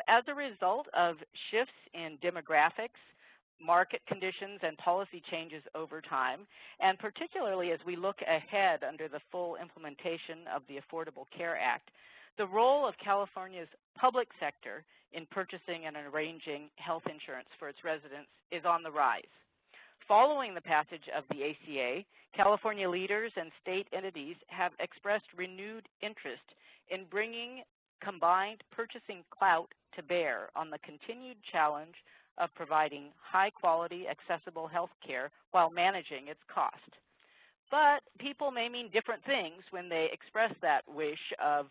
As a result of shifts in demographics, market conditions, and policy changes over time, and particularly as we look ahead under the full implementation of the Affordable Care Act, the role of California's public sector in purchasing and arranging health insurance for its residents is on the rise. Following the passage of the ACA, California leaders and state entities have expressed renewed interest in bringing combined purchasing clout to bear on the continued challenge of providing high-quality, accessible health care while managing its cost. But people may mean different things when they express that wish of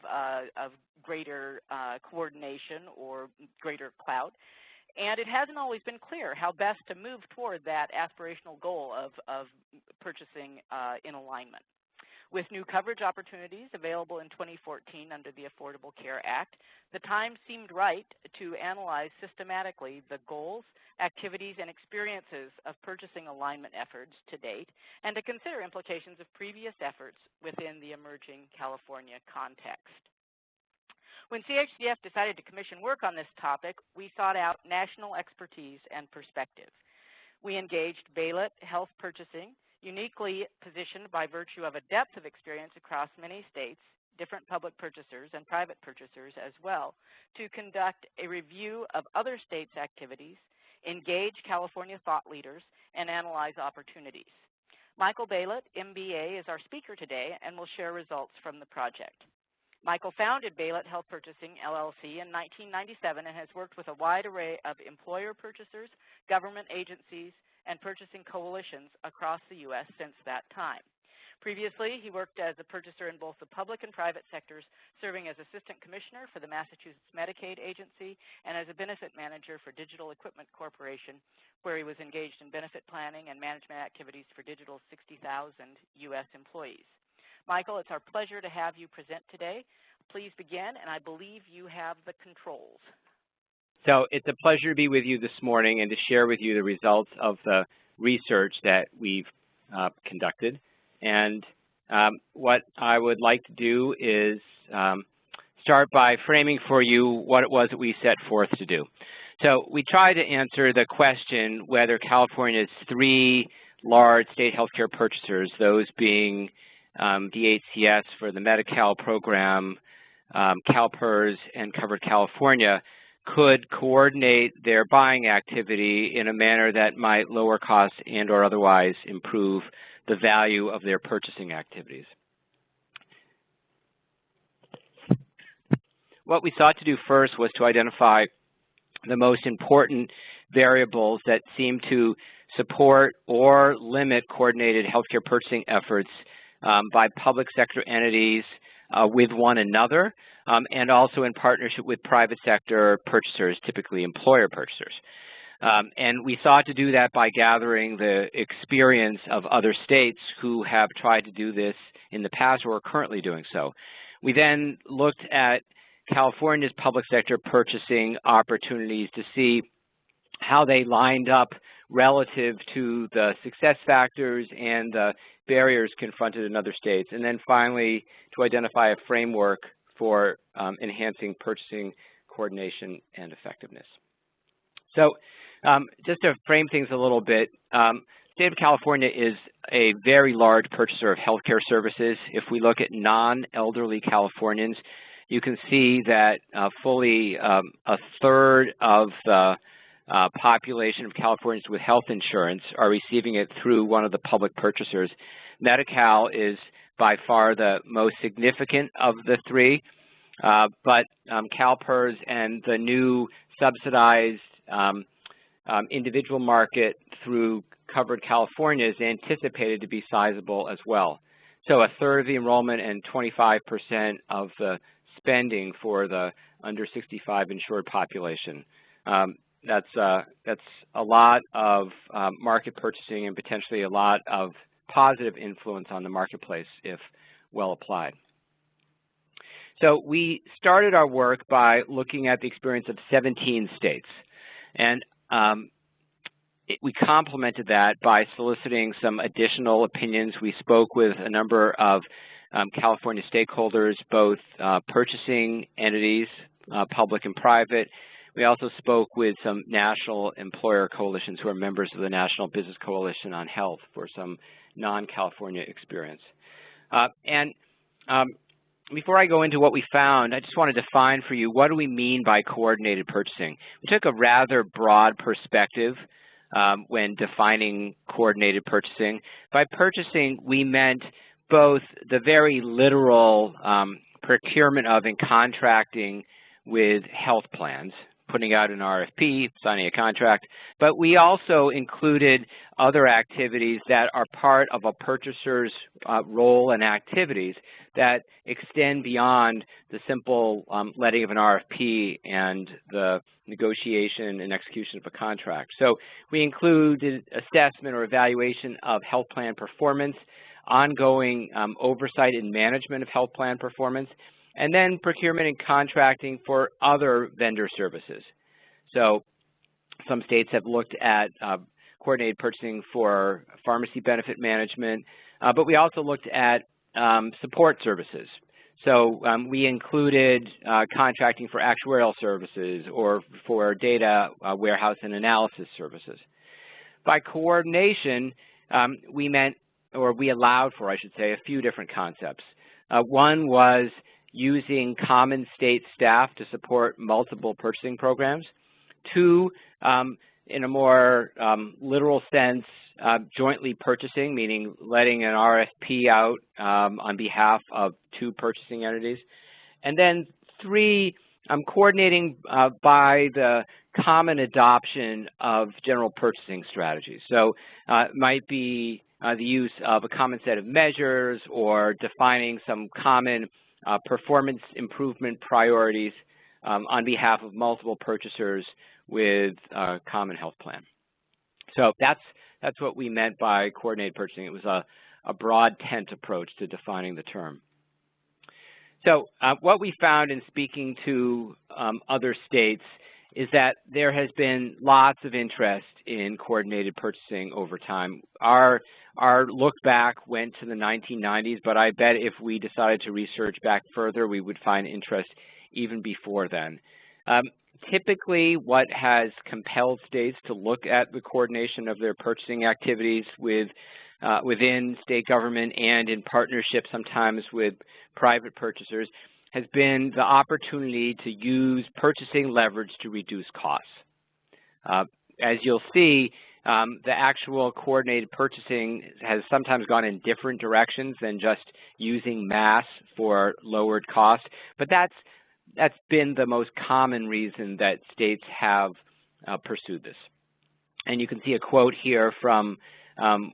greater coordination or greater clout. And it hasn't always been clear how best to move toward that aspirational goal of purchasing in alignment. With new coverage opportunities available in 2014 under the Affordable Care Act, the time seemed right to analyze systematically the goals, activities, and experiences of purchasing alignment efforts to date, and to consider implications of previous efforts within the emerging California context. When CHCF decided to commission work on this topic, we sought out national expertise and perspective. We engaged Baylett Health Purchasing, uniquely positioned by virtue of a depth of experience across many states, different public purchasers and private purchasers as well, to conduct a review of other states' activities, engage California thought leaders, and analyze opportunities. Michael Baylett, MBA, is our speaker today and will share results from the project. Michael founded Baylett Health Purchasing, LLC in 1997 and has worked with a wide array of employer purchasers, government agencies, and purchasing coalitions across the U.S. since that time. Previously, he worked as a purchaser in both the public and private sectors, serving as Assistant Commissioner for the Massachusetts Medicaid Agency and as a benefit manager for Digital Equipment Corporation, where he was engaged in benefit planning and management activities for Digital's 60,000 U.S. employees. Michael, it's our pleasure to have you present today. Please begin, and I believe you have the controls. So it's a pleasure to be with you this morning and to share with you the results of the research that we've conducted. And what I would like to do is start by framing for you what it was that we set forth to do. So we tried to answer the question whether California's three large state healthcare purchasers, those being the HCS for the Medi-Cal program, CalPERS, and Covered California, could coordinate their buying activity in a manner that might lower costs and or otherwise improve the value of their purchasing activities. What we sought to do first was to identify the most important variables that seem to support or limit coordinated healthcare purchasing efforts by public sector entities with one another, and also in partnership with private sector purchasers, typically employer purchasers. And we sought to do that by gathering the experience of other states who have tried to do this in the past or are currently doing so. We then looked at California's public sector purchasing opportunities to see how they lined up relative to the success factors and the barriers confronted in other states, and then finally to identify a framework for enhancing purchasing coordination and effectiveness. So just to frame things a little bit, the state of California is a very large purchaser of healthcare services. If we look at non-elderly Californians, you can see that fully a third of the population of Californians with health insurance are receiving it through one of the public purchasers. Medi-Cal is by far the most significant of the three, but CalPERS and the new subsidized individual market through Covered California is anticipated to be sizable as well. So a third of the enrollment and 25% of the spending for the under 65 insured population. That's a lot of market purchasing and potentially a lot of positive influence on the marketplace if well applied. So we started our work by looking at the experience of 17 states. And we complemented that by soliciting some additional opinions. We spoke with a number of California stakeholders, both purchasing entities, public and private, We also spoke with some national employer coalitions who are members of the National Business Coalition on Health for some non-California experience. Before I go into what we found, I just want to define for you, what do we mean by coordinated purchasing? We took a rather broad perspective when defining coordinated purchasing. By purchasing, we meant both the very literal procurement of and contracting with health plans, putting out an RFP, signing a contract, but we also included other activities that are part of a purchaser's role and activities that extend beyond the simple letting of an RFP and the negotiation and execution of a contract. So we included assessment or evaluation of health plan performance, ongoing oversight and management of health plan performance, and then procurement and contracting for other vendor services. So some states have looked at coordinated purchasing for pharmacy benefit management, but we also looked at support services. So we included contracting for actuarial services or for data warehouse and analysis services. By coordination, we meant, or we allowed for, I should say, a few different concepts. One was using common state staff to support multiple purchasing programs. Two, in a more literal sense, jointly purchasing, meaning letting an RFP out on behalf of two purchasing entities. And then three, coordinating by the common adoption of general purchasing strategies. So it might be the use of a common set of measures or defining some common performance improvement priorities on behalf of multiple purchasers with a common health plan. So that's what we meant by coordinated purchasing. It was a broad tent approach to defining the term. So what we found in speaking to other states is that there has been lots of interest in coordinated purchasing over time. Our look back went to the 1990s, but I bet if we decided to research back further, we would find interest even before then. Typically, what has compelled states to look at the coordination of their purchasing activities within state government and in partnership sometimes with private purchasers has been the opportunity to use purchasing leverage to reduce costs. As you'll see, the actual coordinated purchasing has sometimes gone in different directions than just using mass for lowered cost, but that's been the most common reason that states have pursued this. And you can see a quote here from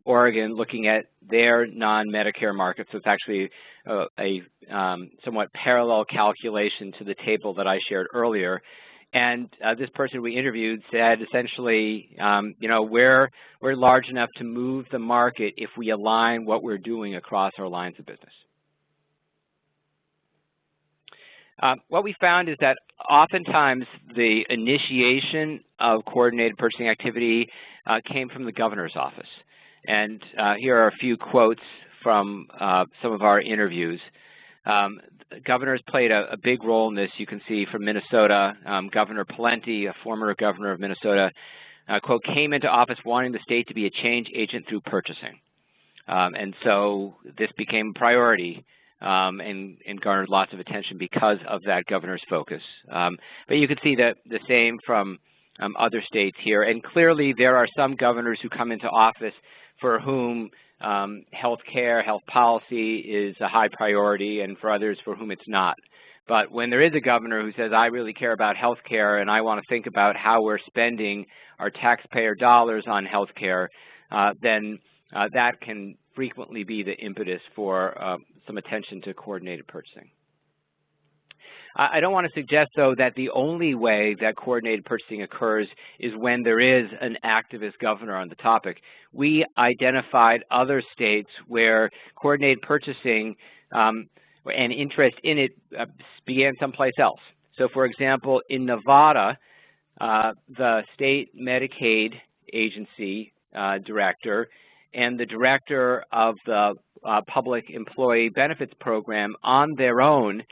Oregon looking at their non-Medicare market. So it's actually a somewhat parallel calculation to the table that I shared earlier. And this person we interviewed said essentially, we're large enough to move the market if we align what we're doing across our lines of business. What we found is that oftentimes the initiation of coordinated purchasing activity came from the governor's office. And here are a few quotes from some of our interviews. Governors played a big role in this. You can see from Minnesota, Governor Pawlenty, a former governor of Minnesota, quote, came into office wanting the state to be a change agent through purchasing. And so this became a priority and garnered lots of attention because of that governor's focus. But you can see that the same from other states here. And clearly there are some governors who come into office for whom health care, health policy is a high priority, and for others for whom it's not. But when there is a governor who says, I really care about health care and I want to think about how we're spending our taxpayer dollars on health care, then that can frequently be the impetus for some attention to coordinated purchasing. I don't want to suggest, though, that the only way that coordinated purchasing occurs is when there is an activist governor on the topic. We identified other states where coordinated purchasing and interest in it began someplace else. So, for example, in Nevada, the state Medicaid agency director and the director of the Public Employee Benefits Program on their own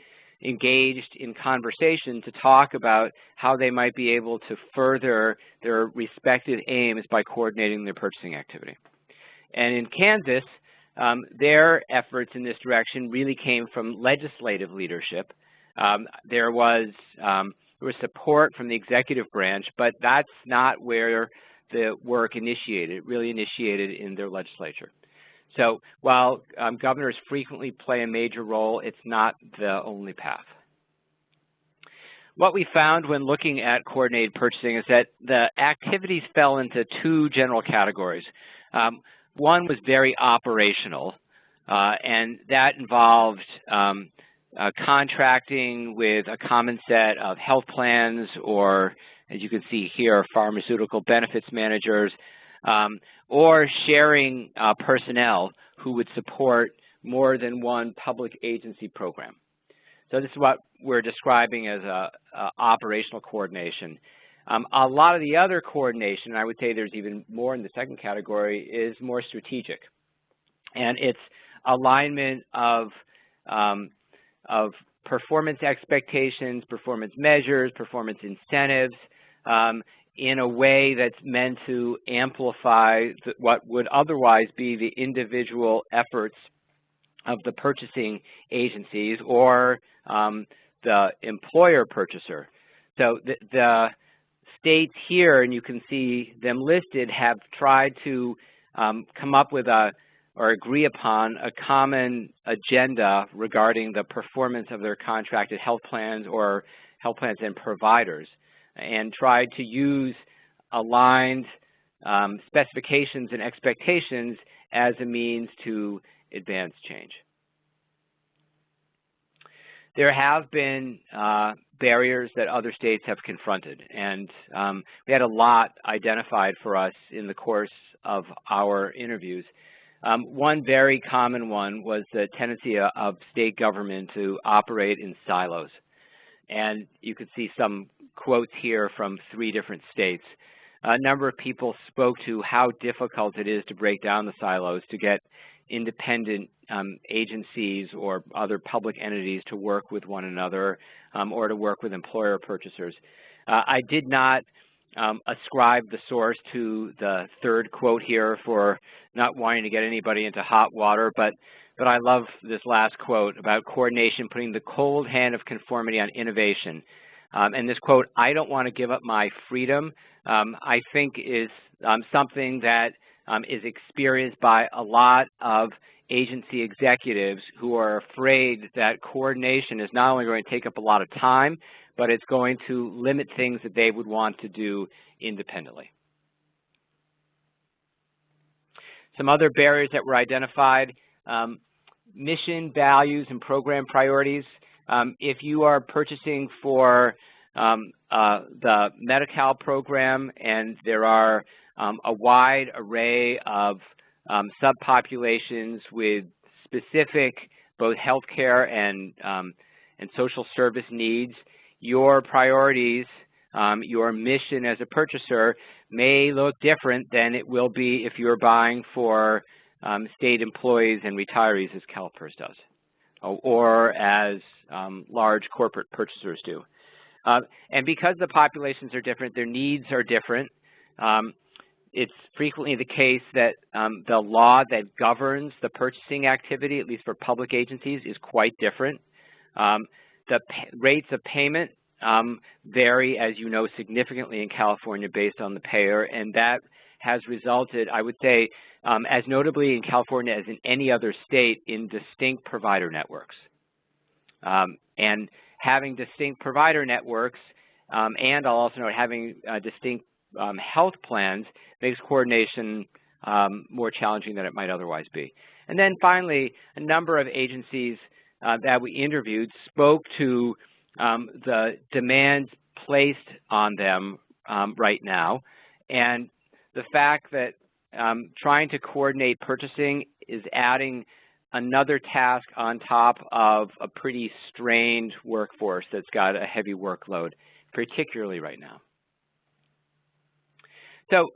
engaged in conversation to talk about how they might be able to further their respective aims by coordinating their purchasing activity. And in Kansas, their efforts in this direction really came from legislative leadership. There was support from the executive branch, but that's not where the work initiated. It really initiated in their legislature. So while governors frequently play a major role, it's not the only path. What we found when looking at coordinated purchasing is that the activities fell into two general categories. One was very operational, and that involved contracting with a common set of health plans or, as you can see here, pharmaceutical benefits managers, or sharing personnel who would support more than one public agency program. So this is what we're describing as operational coordination. A lot of the other coordination, I would say there's even more in the second category, is more strategic. And it's alignment of performance expectations, performance measures, performance incentives, in a way that's meant to amplify what would otherwise be the individual efforts of the purchasing agencies or the employer purchaser. So the states here, and you can see them listed, have tried to come up with or agree upon a common agenda regarding the performance of their contracted health plans or health plans and providers, and tried to use aligned specifications and expectations as a means to advance change. There have been barriers that other states have confronted, and we had a lot identified for us in the course of our interviews. One very common one was the tendency of state government to operate in silos. And you can see some quotes here from 3 different states. A number of people spoke to how difficult it is to break down the silos, to get independent agencies or other public entities to work with one another or to work with employer purchasers. I did not ascribe the source to the third quote here for not wanting to get anybody into hot water, but I love this last quote about coordination putting the cold hand of conformity on innovation. And this quote, "I don't want to give up my freedom," I think is something that is experienced by a lot of agency executives who are afraid that coordination is not only going to take up a lot of time, but it's going to limit things that they would want to do independently. Some other barriers that were identified, mission, values, and program priorities. If you are purchasing for the Medi-Cal program and there are a wide array of subpopulations with specific both healthcare and social service needs, your priorities, your mission as a purchaser may look different than it will be if you're buying for state employees and retirees, as CalPERS does, or as large corporate purchasers do. And because the populations are different, their needs are different. It's frequently the case that the law that governs the purchasing activity, at least for public agencies, is quite different. The rates of payment vary, as you know, significantly in California based on the payer, and that has resulted, I would say, as notably in California as in any other state, in distinct provider networks. And having distinct provider networks, and I'll also note having distinct health plans makes coordination more challenging than it might otherwise be. And then finally, a number of agencies that we interviewed spoke to the demands placed on them right now, and the fact that trying to coordinate purchasing is adding another task on top of a pretty strained workforce that's got a heavy workload, particularly right now. So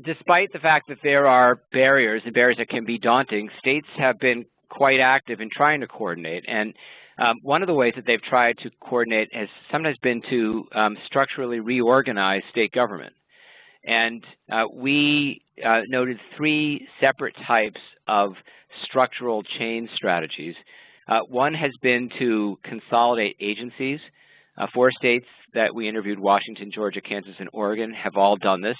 despite the fact that there are barriers, and barriers that can be daunting, states have been quite active in trying to coordinate. And One of the ways that they've tried to coordinate has sometimes been to structurally reorganize state government. And we noted 3 separate types of structural change strategies. One has been to consolidate agencies. 4 states that we interviewed, Washington, Georgia, Kansas, and Oregon, have all done this,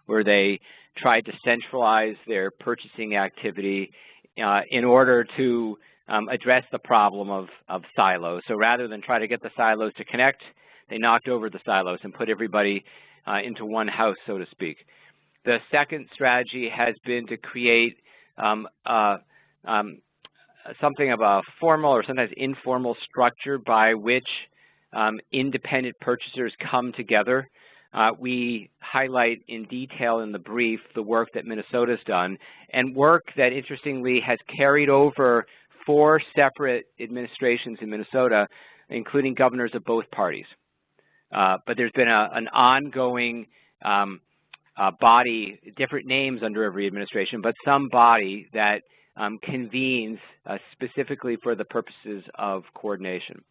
where they tried to centralize their purchasing activity in order to address the problem of silos. So rather than try to get the silos to connect, they knocked over the silos and put everybody into one house, so to speak. The second strategy has been to create something of a formal or sometimes informal structure by which independent purchasers come together. We highlight in detail in the brief the work that Minnesota's done, and work that interestingly has carried over 4 separate administrations in Minnesota, including governors of both parties. But there's been an ongoing body, different names under every administration, but some body that convenes specifically for the purposes of coordination.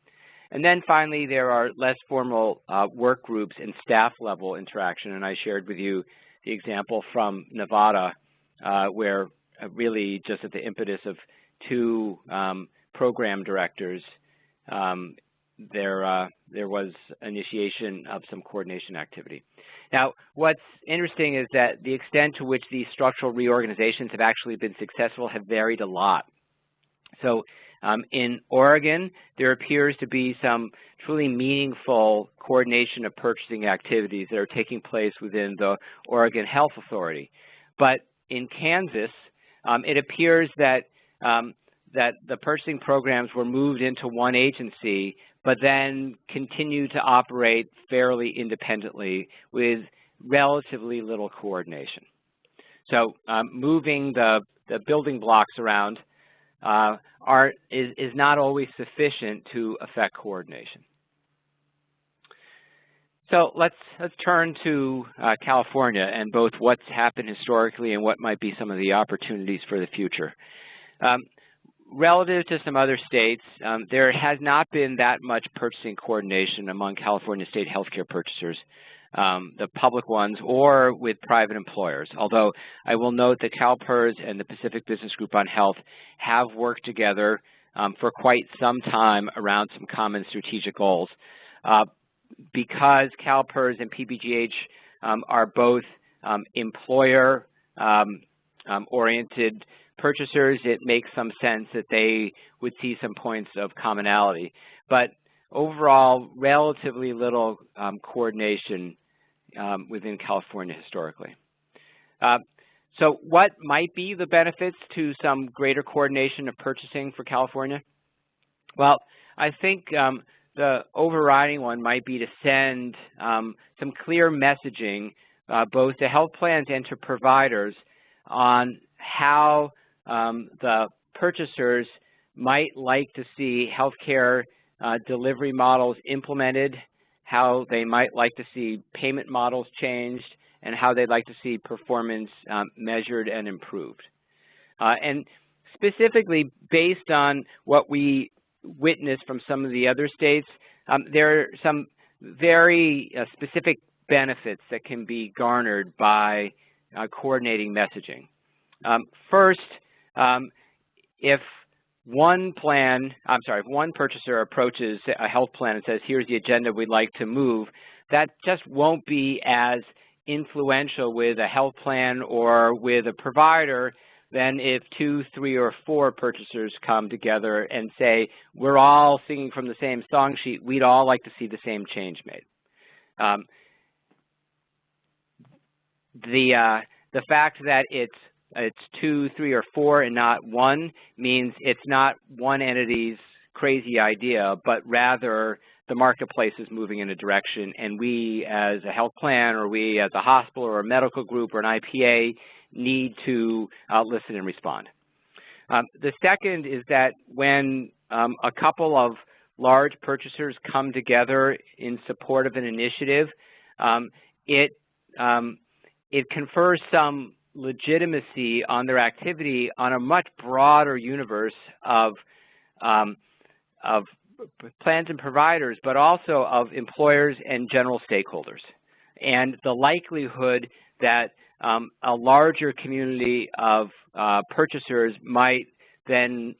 And then finally, there are less formal work groups and staff level interaction, and I shared with you the example from Nevada, where really just at the impetus of 2 program directors, there was initiation of some coordination activity. Now, what's interesting is that the extent to which these structural reorganizations have actually been successful have varied a lot. So in Oregon, there appears to be some truly meaningful coordination of purchasing activities that are taking place within the Oregon Health Authority. But in Kansas, it appears that the purchasing programs were moved into one agency, but then continue to operate fairly independently with relatively little coordination. So moving the building blocks around is not always sufficient to affect coordination. So let's turn to California and both what's happened historically and what might be some of the opportunities for the future. Relative to some other states, there has not been that much purchasing coordination among California state healthcare purchasers, the public ones or with private employers. Although I will note that CalPERS and the Pacific Business Group on Health have worked together for quite some time around some common strategic goals. Because CalPERS and PBGH are both employer-oriented purchasers, it makes some sense that they would see some points of commonality. But overall, relatively little coordination within California historically. So what might be the benefits to some greater coordination of purchasing for California? Well, I think the overriding one might be to send some clear messaging both to health plans and to providers on how the purchasers might like to see healthcare delivery models implemented, how they might like to see payment models changed, and how they'd like to see performance measured and improved. And specifically, based on what we witnessed from some of the other states, there are some very specific benefits that can be garnered by coordinating messaging. First, if one purchaser approaches a health plan and says, here's the agenda we'd like to move, that just won't be as influential with a health plan or with a provider than if 2, 3, or 4 purchasers come together and say, we're all singing from the same song sheet, we'd all like to see the same change made. The fact that it's 2, 3, or 4 and not 1 means it's not one entity's crazy idea, but rather the marketplace is moving in a direction, and we as a health plan or we as a hospital or a medical group or an IPA need to listen and respond. The second is that when a couple of large purchasers come together in support of an initiative, it confers some legitimacy on their activity on a much broader universe of plans and providers, but also of employers and general stakeholders. And the likelihood that a larger community of purchasers might then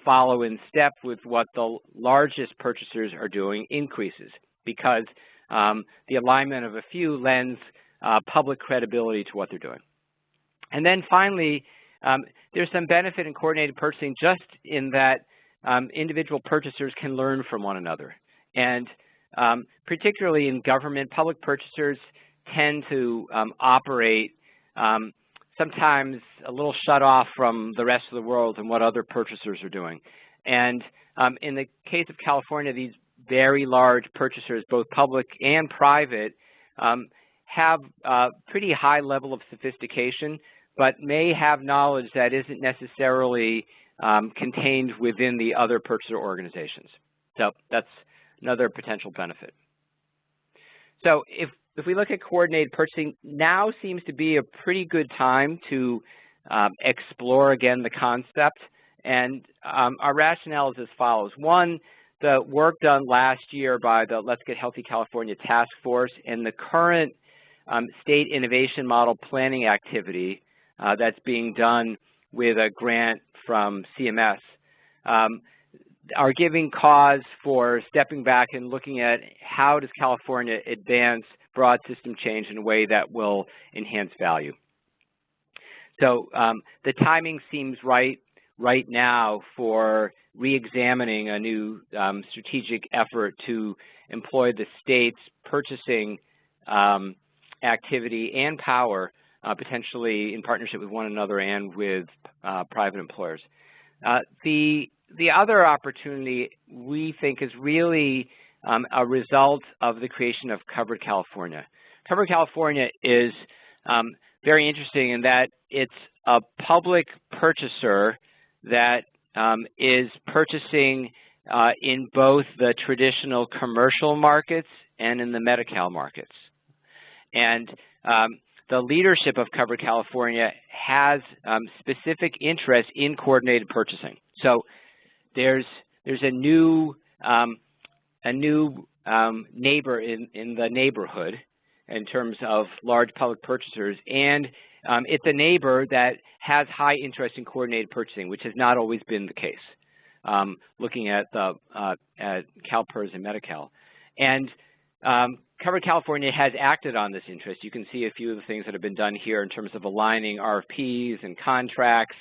follow in step with what the largest purchasers are doing increases, because the alignment of a few lends public credibility to what they're doing. And then finally, there's some benefit in coordinated purchasing just in that individual purchasers can learn from one another. And particularly in government, public purchasers tend to operate sometimes a little shut off from the rest of the world and what other purchasers are doing. And in the case of California, these very large purchasers, both public and private, have a pretty high level of sophistication, but may have knowledge that isn't necessarily contained within the other purchaser organizations. So that's another potential benefit. So if we look at coordinated purchasing, now seems to be a pretty good time to explore again the concept. And our rationale is as follows. One, the work done last year by the Let's Get Healthy California Task Force and the current state innovation model planning activity that's being done with a grant from CMS are giving cause for stepping back and looking at how does California advance broad system change in a way that will enhance value. So the timing seems right now for re-examining a new strategic effort to employ the state's purchasing activity and power, potentially in partnership with one another and with private employers. The other opportunity we think is really a result of the creation of Covered California. Covered California is very interesting in that it's a public purchaser that is purchasing in both the traditional commercial markets and in the Medi-Cal markets. And the leadership of Covered California has specific interest in coordinated purchasing. So there's a new neighbor in the neighborhood in terms of large public purchasers, and it's a neighbor that has high interest in coordinated purchasing, which has not always been the case, looking at the at CalPERS and Medi-Cal. And Covered California has acted on this interest. You can see a few of the things that have been done here in terms of aligning RFPs and contracts,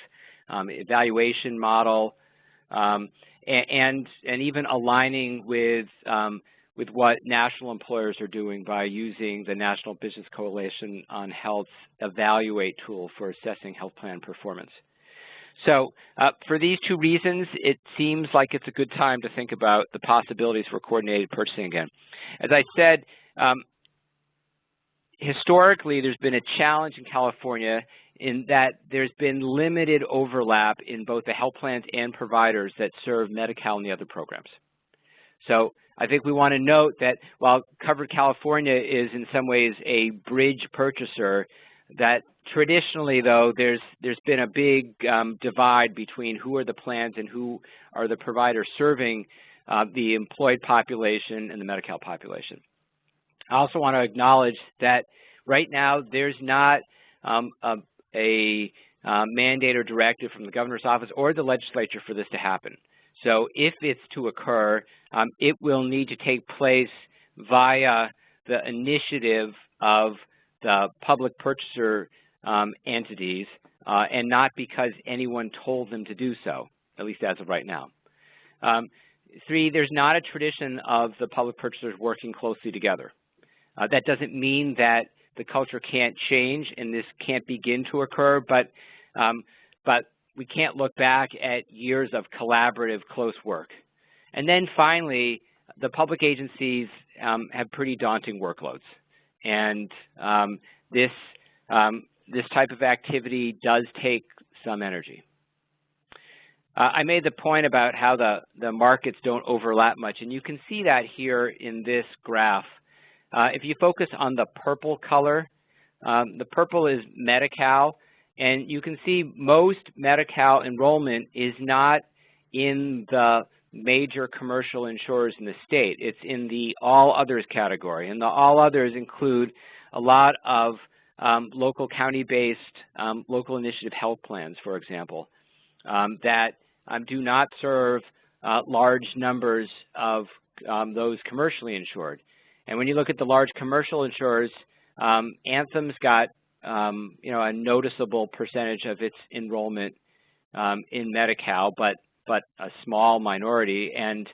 evaluation model, and even aligning with what national employers are doing by using the National Business Coalition on Health's Evaluate tool for assessing health plan performance. So for these two reasons, it seems like it's a good time to think about the possibilities for coordinated purchasing again. As I said, historically, there's been a challenge in California in that there's been limited overlap in both the health plans and providers that serve Medi-Cal and the other programs. So I think we want to note that while Covered California is in some ways a bridge purchaser, that traditionally, though, there's been a big divide between who are the plans and who are the providers serving the employed population and the Medi-Cal population. I also want to acknowledge that right now there's not a mandate or directive from the governor's office or the legislature for this to happen. So if it's to occur, it will need to take place via the initiative of the public purchaser entities and not because anyone told them to do so, at least as of right now. Three, there's not a tradition of the public purchasers working closely together. That doesn't mean that the culture can't change and this can't begin to occur, but we can't look back at years of collaborative close work. And then finally, the public agencies have pretty daunting workloads. And this type of activity does take some energy. I made the point about how the markets don't overlap much, and you can see that here in this graph. If you focus on the purple color, the purple is Medi-Cal, and you can see most Medi-Cal enrollment is not in the major commercial insurers in the state. It's in the all others category, and the all others include a lot of local county-based local initiative health plans, for example, that do not serve large numbers of those commercially insured. And when you look at the large commercial insurers, Anthem's got a noticeable percentage of its enrollment in Medi-Cal, but a small minority, and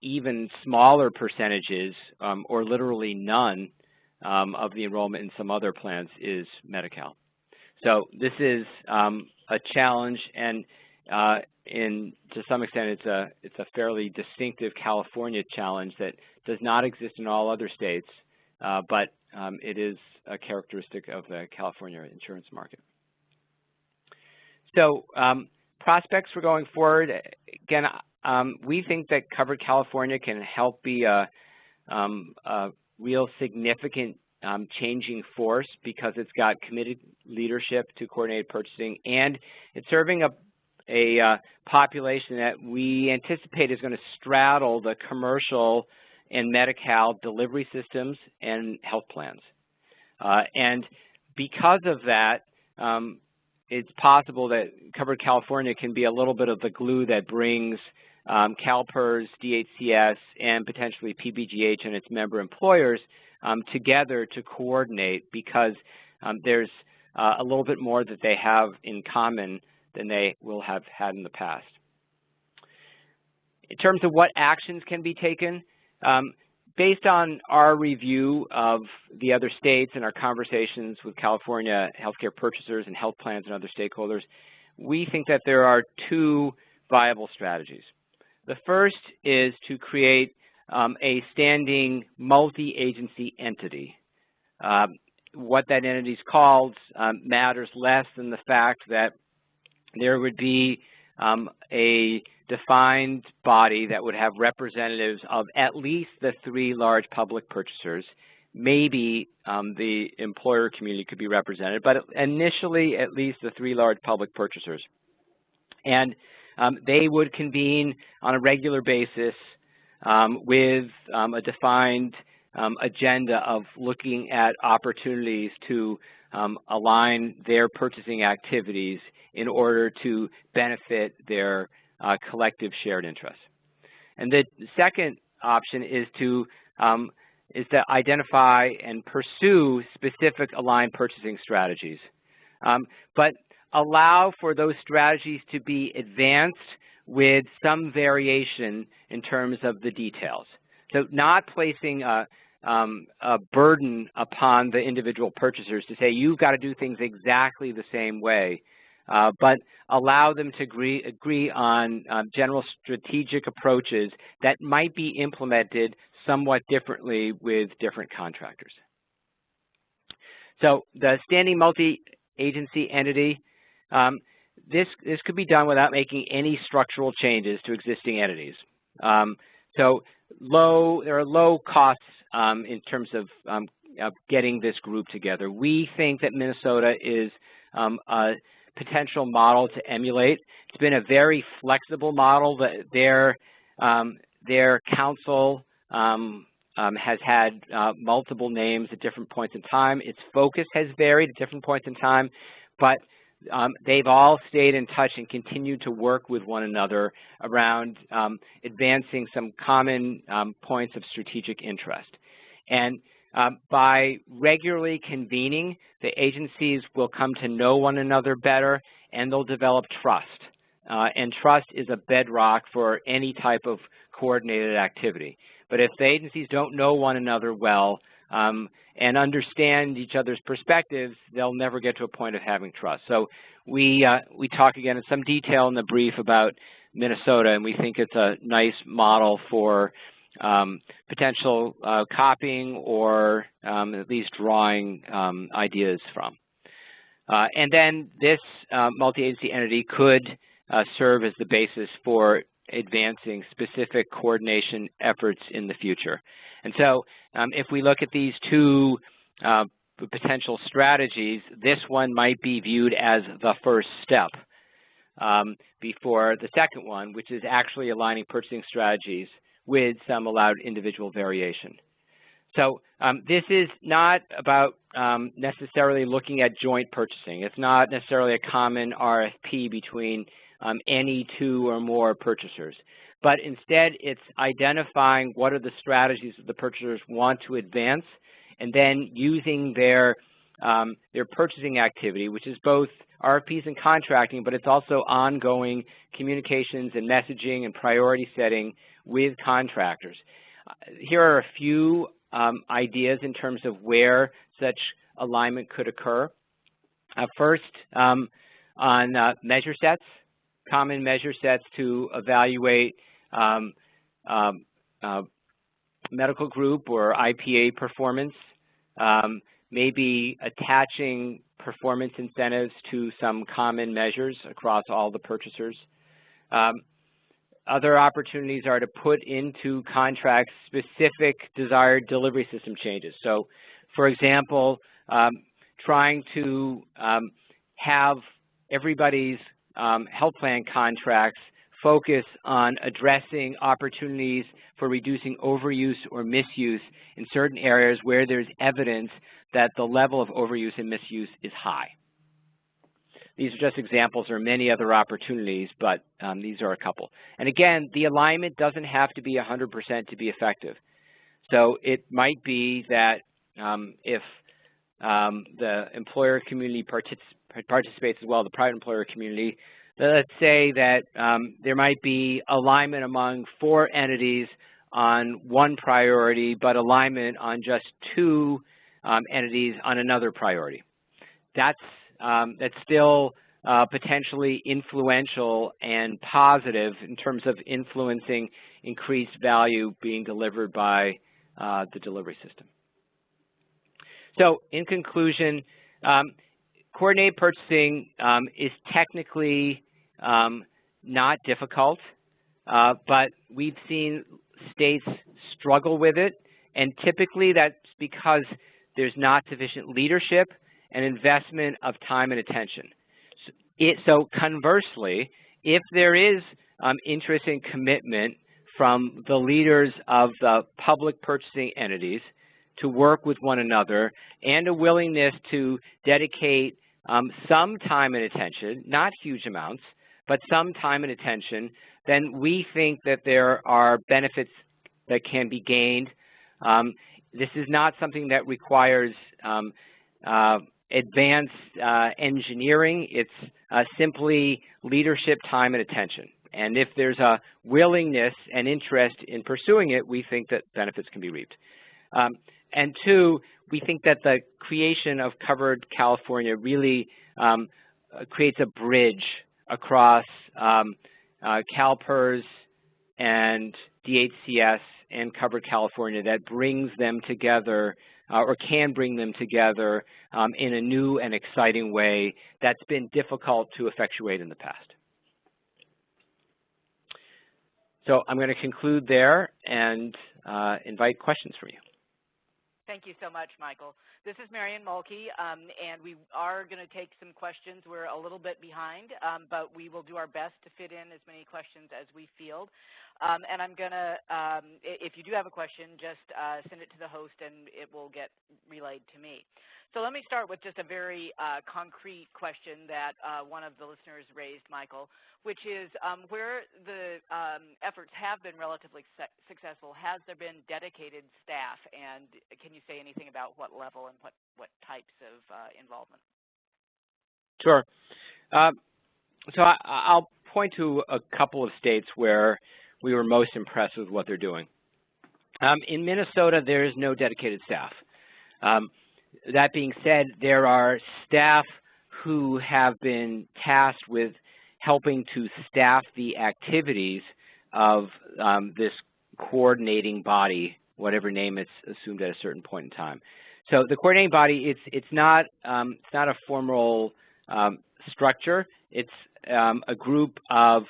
even smaller percentages, or literally none, of the enrollment in some other plans is Medi-Cal. So this is a challenge, and to some extent it's a fairly distinctive California challenge that does not exist in all other states, but it is a characteristic of the California insurance market. So prospects for going forward, again, we think that Covered California can help be a real significant changing force because it's got committed leadership to coordinated purchasing, and it's serving a population that we anticipate is going to straddle the commercial and Medi-Cal delivery systems and health plans. And because of that, it's possible that Covered California can be a little bit of the glue that brings CalPERS, DHCS, and potentially PBGH and its member employers together to coordinate, because there's a little bit more that they have in common than they will have had in the past. In terms of what actions can be taken, based on our review of the other states and our conversations with California healthcare purchasers and health plans and other stakeholders, we think that there are two viable strategies. The first is to create a standing multi-agency entity. What that entity is called matters less than the fact that there would be a defined body that would have representatives of at least the three large public purchasers. Maybe the employer community could be represented, but initially at least the three large public purchasers. And they would convene on a regular basis with a defined agenda of looking at opportunities to align their purchasing activities in order to benefit their collective shared interests. And the second option is to identify and pursue specific aligned purchasing strategies, but allow for those strategies to be advanced with some variation in terms of the details. So not placing a burden upon the individual purchasers to say, you've got to do things exactly the same way, but allow them to agree on general strategic approaches that might be implemented somewhat differently with different contractors. So the standing multi-agency entity, this could be done without making any structural changes to existing entities. So there are low costs in terms of getting this group together. We think that Minnesota is a potential model to emulate. It's been a very flexible model. That their council has had multiple names at different points in time. Its focus has varied at different points in time, but they've all stayed in touch and continued to work with one another around advancing some common points of strategic interest. And by regularly convening, the agencies will come to know one another better, and they'll develop trust. And trust is a bedrock for any type of coordinated activity. But if the agencies don't know one another well and understand each other's perspectives, they'll never get to a point of having trust. So we talk again in some detail in the brief about Minnesota, and we think it's a nice model for potential copying or at least drawing ideas from. And then this multi-agency entity could serve as the basis for advancing specific coordination efforts in the future. And so if we look at these two potential strategies, this one might be viewed as the first step. before the second one, which is actually aligning purchasing strategies with some allowed individual variation. So this is not about necessarily looking at joint purchasing. It's not necessarily a common RFP between any two or more purchasers. But instead, it's identifying what are the strategies that the purchasers want to advance, and then using their purchasing activity, which is both RFPs and contracting, but it's also ongoing communications and messaging and priority setting with contractors. Here are a few ideas in terms of where such alignment could occur. First, on measure sets, common measure sets to evaluate medical group or IPA performance, maybe attaching performance incentives to some common measures across all the purchasers. Other opportunities are to put into contracts specific desired delivery system changes. So, for example, trying to have everybody's health plan contracts focus on addressing opportunities for reducing overuse or misuse in certain areas where there's evidence that the level of overuse and misuse is high. These are just examples. There are many other opportunities, but these are a couple. And again, the alignment doesn't have to be 100% to be effective. So it might be that if the employer community participates as well, the private employer community, let's say that there might be alignment among 4 entities on one priority, but alignment on just 2 entities on another priority. That's still potentially influential and positive in terms of influencing increased value being delivered by the delivery system. So in conclusion, coordinated purchasing is technically not difficult, but we've seen states struggle with it, and typically that's because there's not sufficient leadership and investment of time and attention. So conversely, if there is interest and commitment from the leaders of the public purchasing entities to work with one another and a willingness to dedicate some time and attention, not huge amounts, but some time and attention, then we think that there are benefits that can be gained. This is not something that requires advanced engineering. It's simply leadership, time, and attention. And if there's a willingness and interest in pursuing it, we think that benefits can be reaped. And 2, we think that the creation of Covered California really creates a bridge across CalPERS and DHCS and Covered California that brings them together or can bring them together in a new and exciting way that's been difficult to effectuate in the past. So I'm going to conclude there and invite questions from you. Thank you so much, Michael. This is Marion Mulkey, and we are going to take some questions. We're a little bit behind, but we will do our best to fit in as many questions as we field. And I'm going to, if you do have a question, just send it to the host and it will get relayed to me. So let me start with just a very concrete question that one of the listeners raised, Michael, which is where the efforts have been relatively successful, has there been dedicated staff? And can you say anything about what level and what types of involvement? Sure. So I'll point to a couple of states where we were most impressed with what they're doing. In Minnesota, there is no dedicated staff. That being said, there are staff who have been tasked with helping to staff the activities of this coordinating body, whatever name it's assumed at a certain point in time. So the coordinating body, it's not a formal structure. It's a group of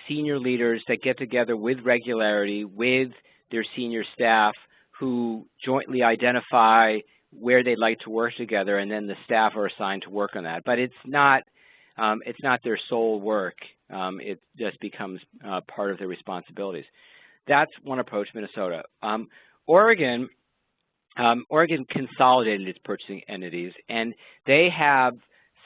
senior leaders that get together with regularity with their senior staff who jointly identify where they'd like to work together, and then the staff are assigned to work on that. But it's not it's not their sole work. It just becomes part of their responsibilities. That's one approach, Minnesota. Oregon consolidated its purchasing entities, and they have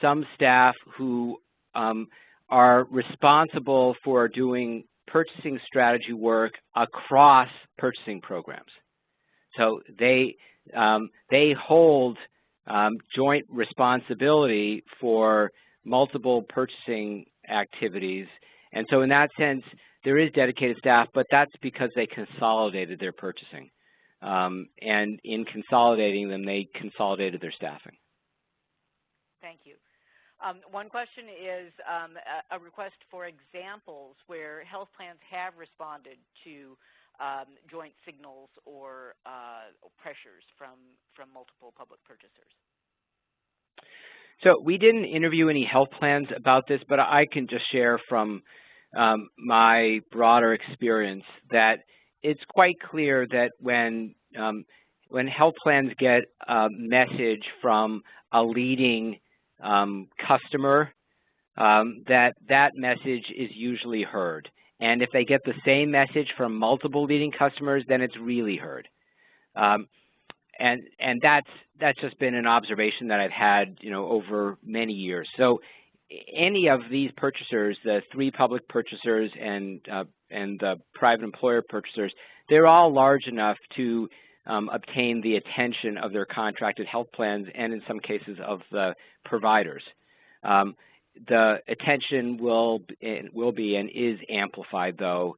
some staff who are responsible for doing purchasing strategy work across purchasing programs. So they hold joint responsibility for multiple purchasing activities. And so in that sense, there is dedicated staff, but that's because they consolidated their purchasing. And in consolidating them, they consolidated their staffing. Thank you. One question is a request for examples where health plans have responded to joint signals or pressures from multiple public purchasers. So we didn't interview any health plans about this, but I can just share from my broader experience that it's quite clear that when health plans get a message from a leading customer, that message is usually heard. And if they get the same message from multiple leading customers, then it's really heard. And that's just been an observation that I've had, over many years. So any of these purchasers, the 3 public purchasers and the private employer purchasers, they're all large enough to obtain the attention of their contracted health plans and in some cases of the providers. The attention will be and is amplified, though,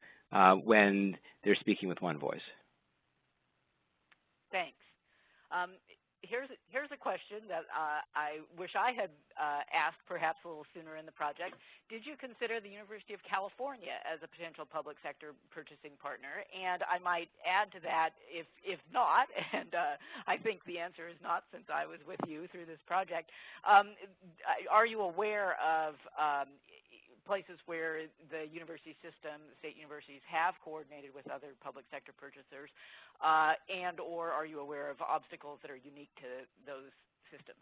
when they're speaking with one voice. Thanks. Here's a question that I wish I had asked perhaps a little sooner in the project. Did you consider the University of California as a potential public sector purchasing partner? And I might add to that, if not, and I think the answer is not since I was with you through this project, are you aware of places where the university system, state universities, have coordinated with other public sector purchasers, and or are you aware of obstacles that are unique to those systems?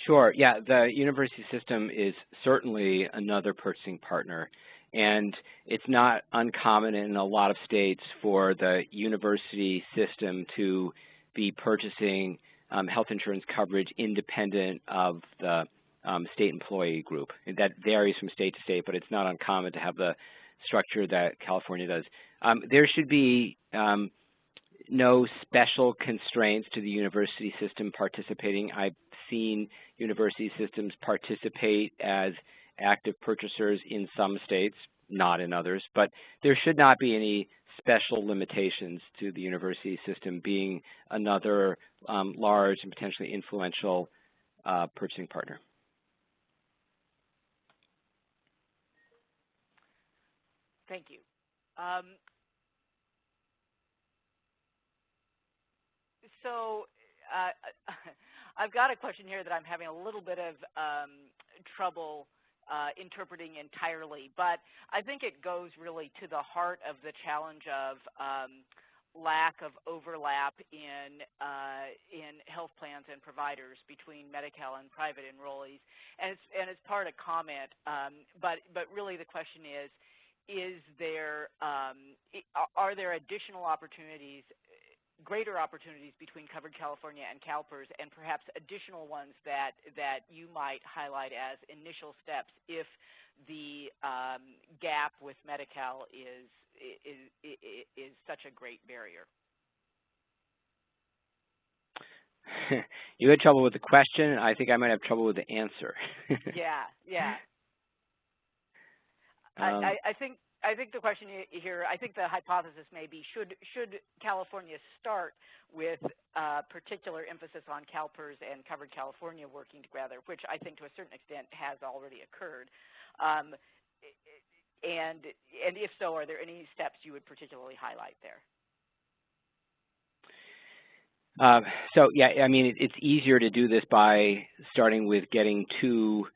Sure. Yeah, the university system is certainly another purchasing partner, and it's not uncommon in a lot of states for the university system to be purchasing health insurance coverage independent of the state employee group. That varies from state to state, but it's not uncommon to have the structure that California does. There should be no special constraints to the university system participating. I've seen university systems participate as active purchasers in some states, not in others, but there should not be any special limitations to the university system being another large and potentially influential purchasing partner. Thank you. So I've got a question here that I'm having a little bit of trouble interpreting entirely, but I think it goes really to the heart of the challenge of lack of overlap in health plans and providers between Medi-Cal and private enrollees, and it's part of comment, but really the question is there are there additional opportunities, greater opportunities between Covered California and CalPERS, and perhaps additional ones that you might highlight as initial steps if the gap with Medi-Cal is such a great barrier? You had trouble with the question. I think I might have trouble with the answer. Yeah. I think the question here, I think the hypothesis may be, should California start with particular emphasis on CalPERS and Covered California working together, which I think to a certain extent has already occurred. And if so, are there any steps you would particularly highlight there? So, yeah, I mean, it's easier to do this by starting with getting 2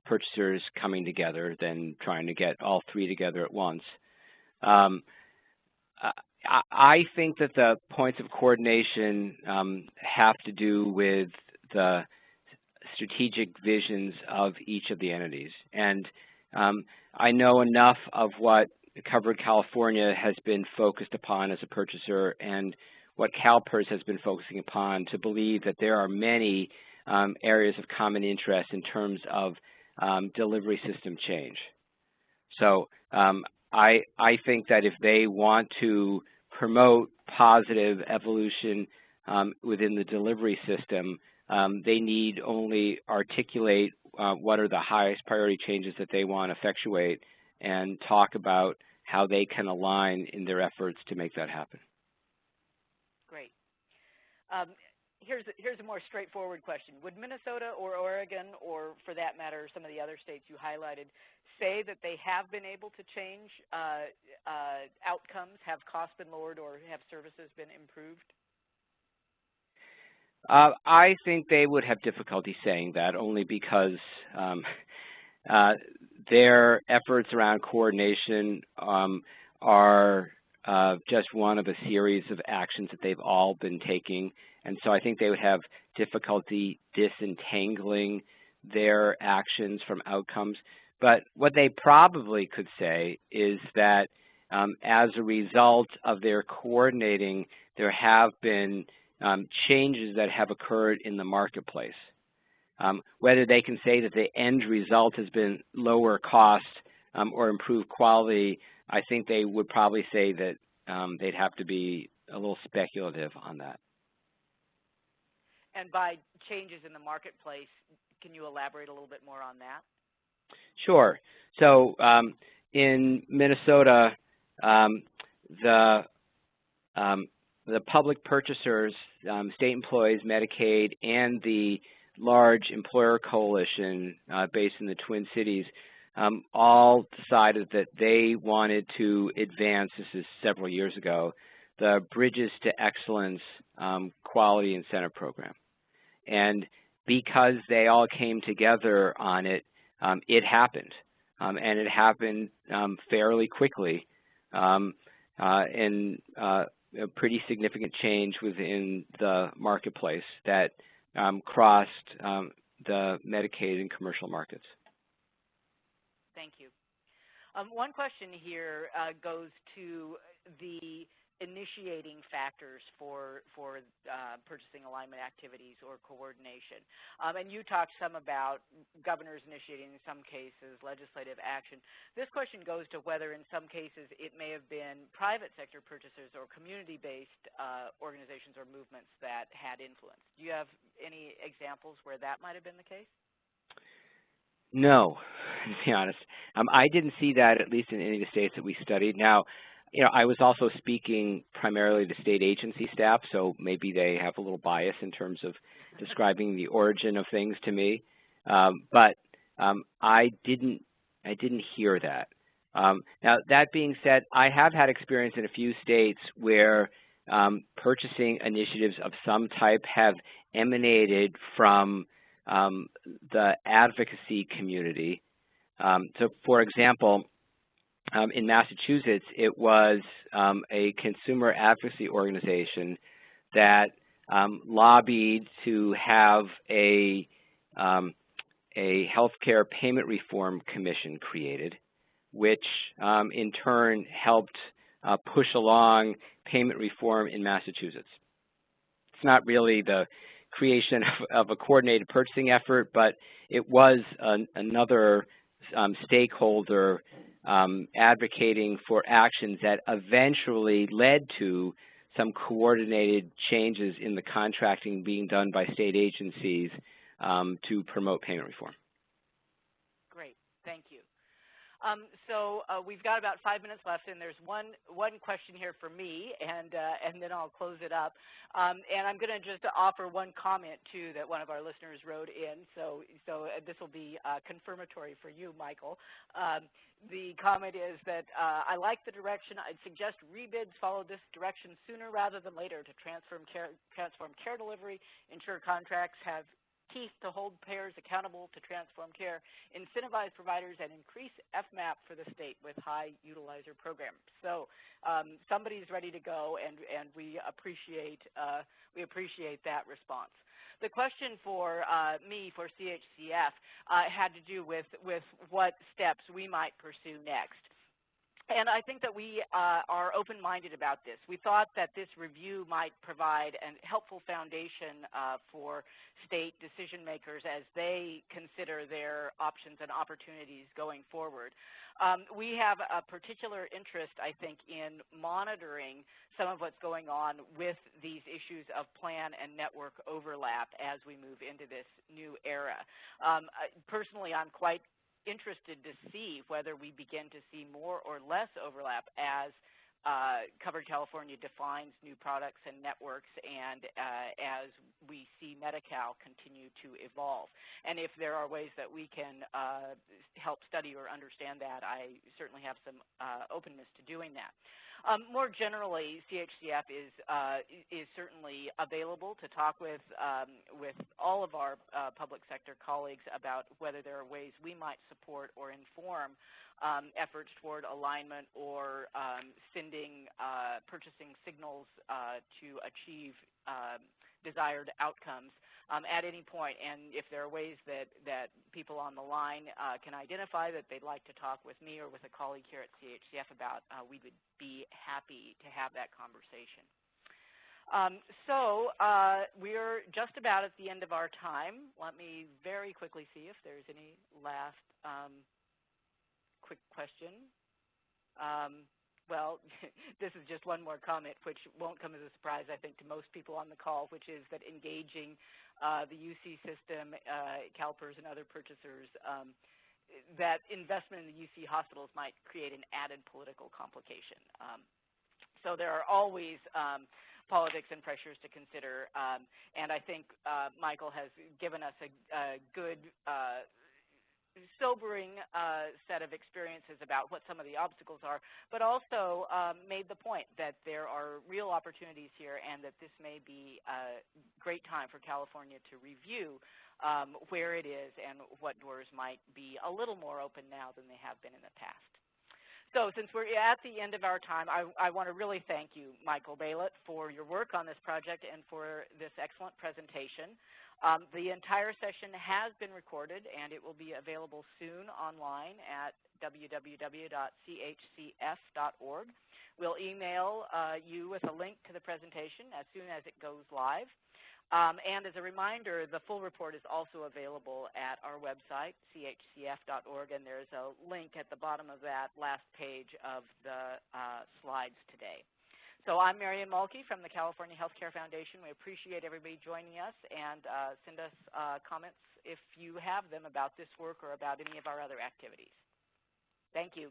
purchasers coming together than trying to get all 3 together at once. I think that the points of coordination have to do with the strategic visions of each of the entities. And I know enough of what Covered California has been focused upon as a purchaser and what CalPERS has been focusing upon to believe that there are many areas of common interest in terms of delivery system change. So I think that if they want to promote positive evolution within the delivery system, they need only articulate what are the highest priority changes that they want to effectuate and talk about how they can align in their efforts to make that happen. Great. Here's a more straightforward question. Would Minnesota or Oregon, or for that matter, some of the other states you highlighted, say that they have been able to change outcomes? Have costs been lowered or have services been improved? I think they would have difficulty saying that, only because their efforts around coordination are just one of a series of actions that they've all been taking. And so I think they would have difficulty disentangling their actions from outcomes. But what they probably could say is that as a result of their coordinating, there have been changes that have occurred in the marketplace. Whether they can say that the end result has been lower cost or improved quality, I think they would probably say that they'd have to be a little speculative on that. And by changes in the marketplace, can you elaborate a little bit more on that? Sure. So in Minnesota, the public purchasers, state employees, Medicaid, and the large employer coalition based in the Twin Cities all decided that they wanted to advance, this is several years ago, the Bridges to Excellence Quality Incentive Program. And because they all came together on it, it happened. And it happened fairly quickly and a pretty significant change within the marketplace that crossed the Medicaid and commercial markets. Thank you. One question here goes to the initiating factors for purchasing alignment activities or coordination. And you talked some about governors initiating in some cases, legislative action. This question goes to whether in some cases it may have been private sector purchasers or community-based organizations or movements that had influence. Do you have any examples where that might have been the case? No, to be honest. I didn't see that, at least in any of the states that we studied. Now, I was also speaking primarily to state agency staff, so maybe they have a little bias in terms of describing the origin of things to me. But I didn't hear that. Now, that being said, I have had experience in a few states where purchasing initiatives of some type have emanated from the advocacy community. So, for example, in Massachusetts, it was a consumer advocacy organization that lobbied to have a healthcare payment reform commission created, which in turn helped push along payment reform in Massachusetts. It's not really the creation of a coordinated purchasing effort, but it was another stakeholder advocating for actions that eventually led to some coordinated changes in the contracting being done by state agencies to promote payment reform. Great, thank you. So we've got about 5 minutes left, and there's one question here for me, and then I'll close it up. And I'm going to just offer one comment, too, that one of our listeners wrote in. So this will be confirmatory for you, Michael. The comment is that I like the direction. I'd suggest rebids follow this direction sooner rather than later to transform care delivery, ensure contracts have teeth to hold payers accountable to transform care, incentivize providers, and increase FMAP for the state with high utilizer programs. So somebody's ready to go, and we appreciate that response. the question for me, for CHCF, had to do with what steps we might pursue next. And I think that we are open-minded about this. We thought that this review might provide a helpful foundation for state decision makers as they consider their options and opportunities going forward. We have a particular interest, I think, in monitoring some of what's going on with these issues of plan and network overlap as we move into this new era. Personally, I'm quite interested to see whether we begin to see more or less overlap as Covered California defines new products and networks, and as we see Medi-Cal continue to evolve. And if there are ways that we can help study or understand that, I certainly have some openness to doing that. More generally, CHCF is certainly available to talk with all of our public sector colleagues about whether there are ways we might support or inform efforts toward alignment or sending purchasing signals to achieve desired outcomes at any point. And if there are ways that people on the line can identify that they'd like to talk with me or with a colleague here at CHCF about, we would be happy to have that conversation. We're just about at the end of our time. Let me very quickly see if there's any last quick question. Well, this is just one more comment, which won't come as a surprise, I think, to most people on the call, which is that engaging the UC system, CalPERS, and other purchasers, that investment in the UC hospitals might create an added political complication. So there are always politics and pressures to consider, and I think Michael has given us a good sobering set of experiences about what some of the obstacles are, but also made the point that there are real opportunities here and that this may be a great time for California to review where it is and what doors might be a little more open now than they have been in the past. So since we're at the end of our time, I want to really thank you, Michael Baylett, for your work on this project and for this excellent presentation. The entire session has been recorded, and it will be available soon online at www.chcf.org. We'll email you with a link to the presentation as soon as it goes live. And as a reminder, the full report is also available at our website, chcf.org, and there's a link at the bottom of that last page of the slides today. So I'm Marian Mulkey from the California Healthcare Foundation. We appreciate everybody joining us, and send us comments if you have them about this work or about any of our other activities. Thank you.